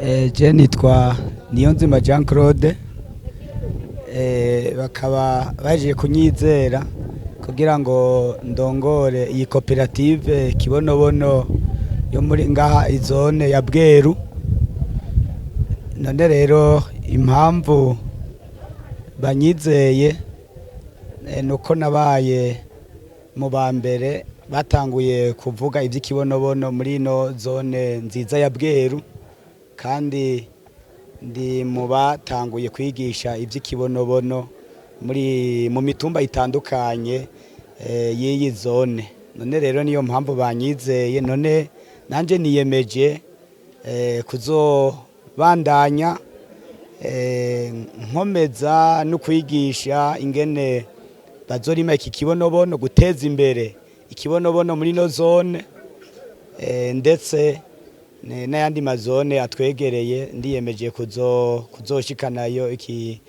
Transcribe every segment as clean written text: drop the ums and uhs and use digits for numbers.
Je nitwa Niyonzima Jean Claude, bakaba baje kunyizera kugira ngo ndongore iyi koperative Kibonobono yo muri ngaha izone ya Bweru. None rero impamvu banyizeye nuko nabaye mu bambere batanguye kuvuga ivy'ikibonobono muri no zone nziza ya Bweru, kandi ndi mu batanguye kwigisha ivy'ikibonobono mu mitumba itandukanye y'iyi zone. None rero niyo mpamvu banyizeye, none nanje niyemeje kuzobandanya nkomeza no kwigisha ingene bazorima iki kibonobono, guteza imbere ikibonobono muri no zone, ndetse n'ayandi mazone atwegereye. Ndiyemeje kuzoshikanayo iki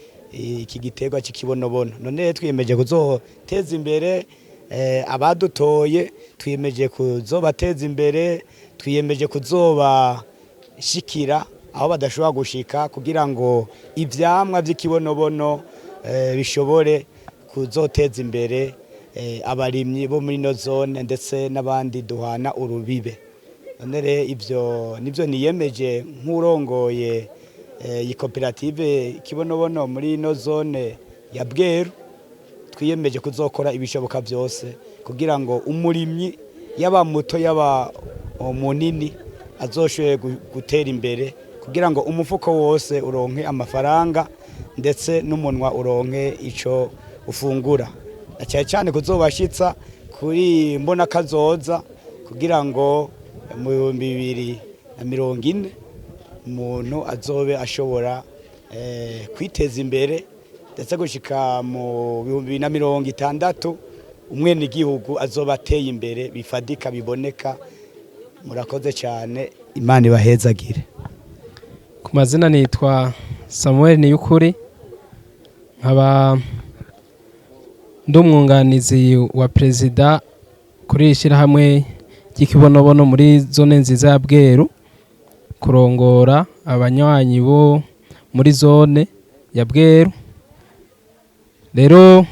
giterwa cy'ikibonobono. None twiyemeje kuzoteza imbere abadutoye, twiyemeje kuzobateza imbere, twiyemeje kuzobashikira aho badashobora gushika, kugira ngo ivyamwa vy'ikibonobono bishobore kuzoteza imbere abarimyi bo muri no zone ndetse n'abandi duhana urubibe. None ivyo nivyo niyemeje nk'urongoye iyi koperative Kibonobono muri no zone ya Bweru. Twiyemeje kuzokora ibishoboka byose kugira ngo umurimyi yaba muto yaba munini azoshoye gutera imbere, kugira ngo umufuko wose uronke amafaranga ndetse n'umunwa uronke ico ufungura, cyane cyane kuzobashitsa kuri mbona kazoza, kugira ngo mu 2040 umuntu azobe ashobora kwiteza imbere, ndetse gushika mu 2060 umwene igihugu azoba ateye imbere bifadika biboneka. Murakoze cyane, Imana ibahezagire. Ku mazina nitwa Samuel Niyukuri, nkaba ndumwunganizi wa perezida kuri ishyirahamwe ry'ikibonobono muri zone nziza ya Bweru, kurongora abanywanyi bo muri zone ya Bweru. Rero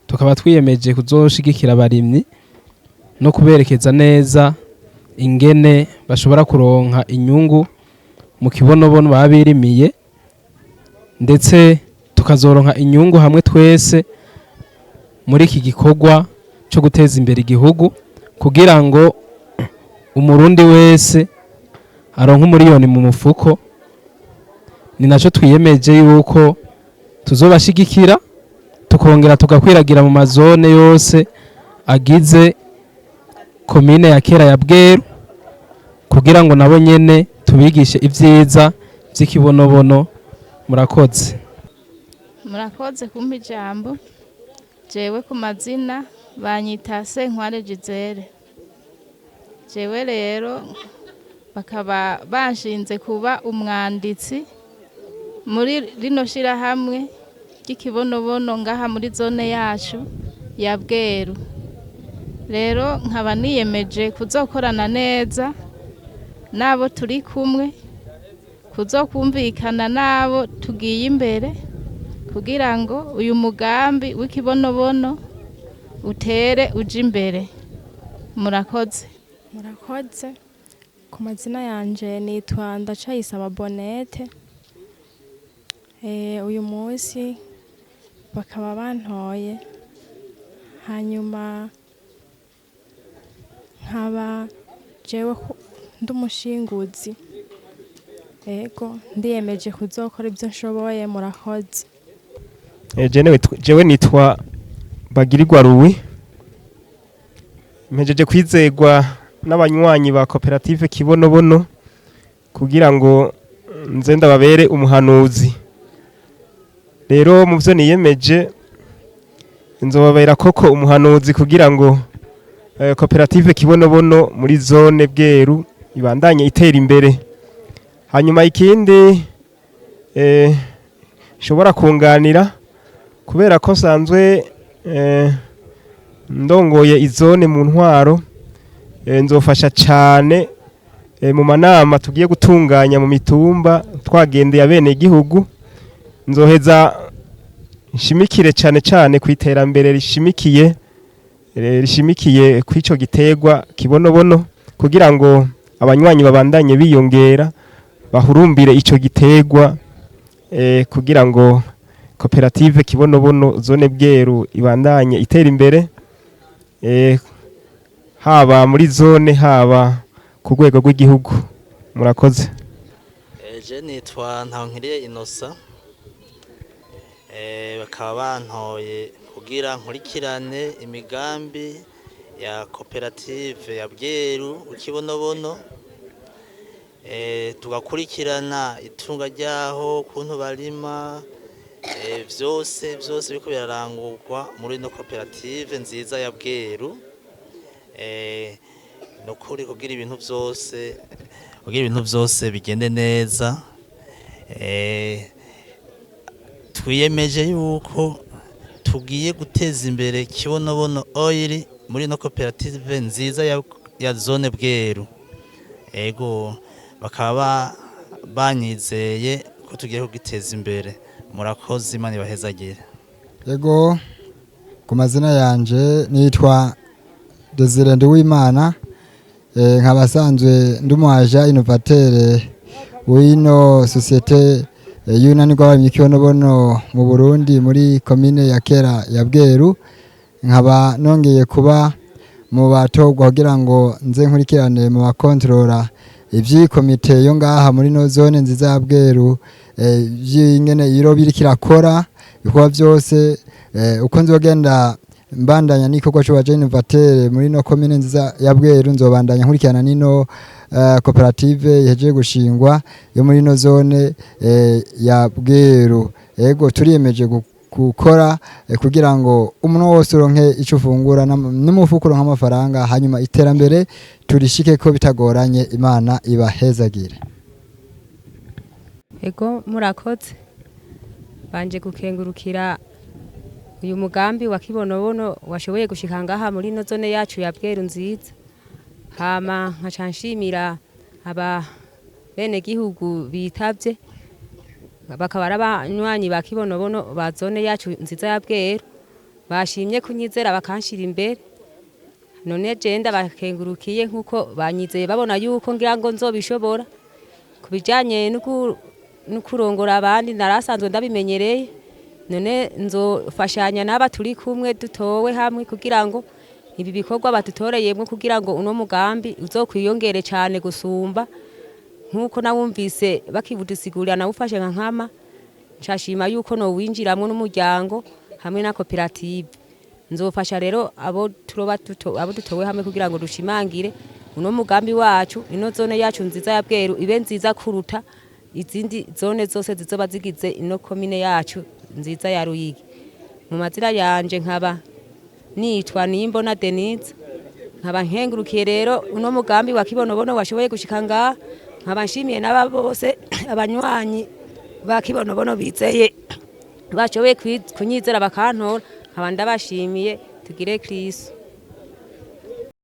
tukaba twiyemeje kuzoshigikira abarimyi no kuberekeza neza ingene bashobora kuronka inyungu mu kibonobono babirimiye, ndetse tukazoronka inyungu hamwe twese muri iki gikorwa cyo guteza imbere igihugu, kugira ngo umurundi wese aronka umuriyoni mu mufuko. Ni naco twiyemeje yuko tuzobashigikira, tukongera tugakwiragira mu mazone yose agize komine ya kera ya Bweru, kugira ngo nabo nyene tubigishe ivyiza vy'ikibonobono. Murakoze. Murakoze kumpa ijambo. Jewe ku mazina banyita Senkware Gisele. Jewe rero bakaba banshinze kuba umwanditsi muri rino shirahamwe ry'ikibonobono ngaha muri zone yacu ya Bweru. Rero nkaba niyemeje kuzokorana neza nabo turi kumwe, kuzokumvikana nabo tugiye imbere, kugira ngo uyu mugambi w'ikibonobono utere uje imbere. Murakoze. Murakoze. Ku mazina yanje nitwa Ndacayisaba Bonete. Uyu munsi bakaba bantoye, hanyuma nkaba jewe ndumushinguzi. Ego ndiyemeje kuzokora ibyo nshoboye. Murakoze. Jewe nitwa Bagirirwa Ruwi, mpejeje kwizegwa n'abanywanyi ba koperative Kibonobono kugira ngo nze ndababere umuhanuzi. Rero mu byo niyemeje nzobabera koko umuhanuzi, kugira ngo koperative Kibonobono muri zone Bweru ibandanye itera imbere. Hanyuma ikindi shobora kunganira, kubera ko sanzwe ndongoye izone mu ntwaro, nzofasha cyane mu manama tugiye gutunganya mu mitumba twagendeye abene igihugu, nzoheza nshimikire cyane cyane ku iterambere rishimikiye kw'ico giterwa kibonobono, kugira ngo abanywanyi babandanye biyongera bahurumbire ico giterwa, kugira ngo koperative kibonobono zone Bweru ibandanye itera imbere, haba muri zone haba ku rwego rw'igihugu. Murakoze. Je nitwa Ntankiriye Innocent, bakaba bantoye kugira nkurikirane imigambi ya koperative ya Bweru ukibonobono, tugakurikirana itunga ryaho kuntu barima, vyose biriko birarangurwa muri no koperative nziza ya Bweru, nokuri kugira ibintu vyose bigende neza. Twiyemeje yuko tugiye guteza imbere Kibonobono Oil muri no koperative nziza ya zone Bweru. Ego bakaba banyizeye ko tugiye kugiteza imbere. Murakoze, Imana ibahezagire. Ego ku mazina yanje nitwa Desire Nduwimana, nkabasanzwe ndumuaja innovateur w'ino societe y'unanirwa abarimyi Kibonobono mu Burundi muri commune ya Kera ya Bweru. Nkaba nongeye kuba mu batogwa kugira ngo nze nkurikirane mu bakontrola ivyi komite yo ngaha muri no zone nziza ya Bweru, vyingene iro biri kirakora ibikorwa byose, uko nzogenda mbandanya n'ikorwa cyo baje innovateur muri no commune nziza ya Bweru, nzobandanya nkurikirana nino koperative yeje gushingwa yo muri no zone ya Bweru. Ego turiyemeje gukora kugira ngo umuntu wose uronke ico ufungura n'umufuko uronka amafaranga, hanyuma iterambere turishike ko bitagoranye. Imana ibahezagire. Ego murakoze, banje gukengurukira uyu mugambi wa Kibonobono washoboye gushika ngaha muri no zone yacu ya Bweru nziza. Hama nkacanshimira aba bene gihugu bitavye, bakaba abanywanyi ba Kibonobono ba zone yacu nziza ya Bweru, bashimye kunyizera bakanshira imbere. None je ndabakengurukiye nkuko banyizeye babona yuko ngira ngo nzobishobora. Kubijanye n'ukurongora abandi narasanzwe ndabimenyereye, none nzofashanya n'aba turi kumwe dutowe hamwe kugira ngo ibi bikorwa batutoreyemwe kugira ngo uno mugambi uzokwiyongere cyane gusumba. Nkuko nawumvise bakibudusigurira nawufashe nka nkama, nshashima yuko no winjiramwe n'umuryango hamwe na koperative. Nzofasha rero abo dutowe hamwe kugira ngo dushimangire uno mugambi wacu, ino zone yacu nziza ya Bweru ibe nziza kuruta izindi zone zose zizoba zigize ino commune yacu nziza ya Ruyigi. Mu mazira yanje nkaba nitwa Nimbona Denise, nkaba nkengurukiye rero uno mugambi wa Kibonobono washoboye gushika ngaha. Nkaba nshimiye n'aba bose abanywanyi ba Kibonobono bizeye bashoboye kunyizera bakantora, nkaba ndabashimiye. Tugire Kristo.